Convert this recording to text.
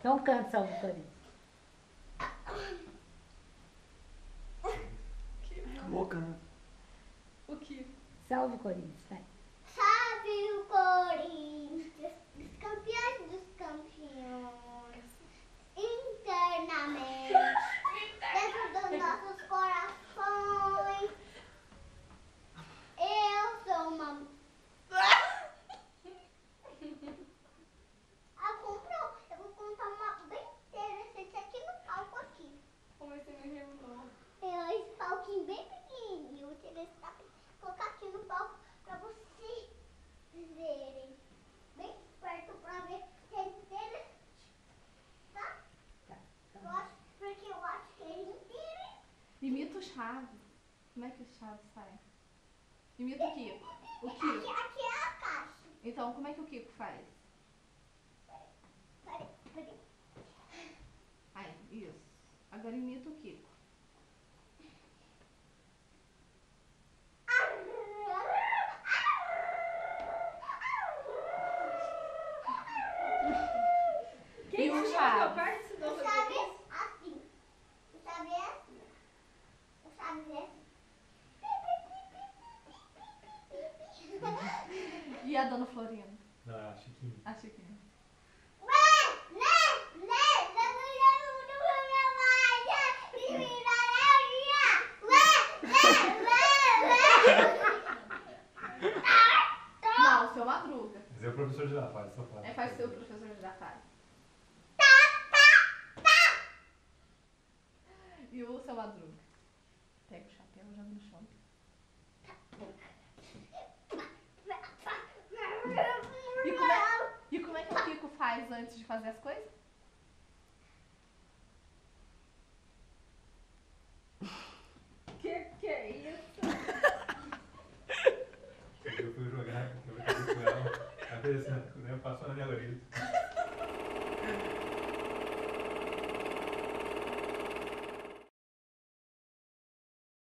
Então canta, Salve Corinthians. Acabou, canta. O que? Salve Corinthians, vai. Salve o Corinthians, dos campeões dos campeões, internamente, dentro dos nossos corações. Eu sou uma... Eu vou contar uma bem interessante aqui no palco aqui. Como você me revelou? Esse palquinho bem pequenininho, eu vou colocar aqui no palco pra vocês verem. Bem perto pra ver se é interessante. Tá? Porque eu acho que é interessante. Imita o Chaves. Como é que o Chaves faz? Imita o Kiko. O Aqui, Kiko. aqui é a caixa. Então, como é que o Kiko faz? Peraí. Aí, isso. Agora imita o Kiko. E o Chaves? O Chaves assim. O Chaves é assim. O Chaves é assim. E a Dona Florinda? Ah, Chiquinho. A Chiquinha. Não, o seu Madruga. Mas é o professor de Girafales, só fala. É, faz o seu professor Girafales. E o seu Madruga? Pega o chapéu e joga no chão. E como é que o Kiko faz antes de fazer as coisas? Que é isso? Eu fui jogar, eu fui com ela, a cabeça, né? Passou na minha orelha.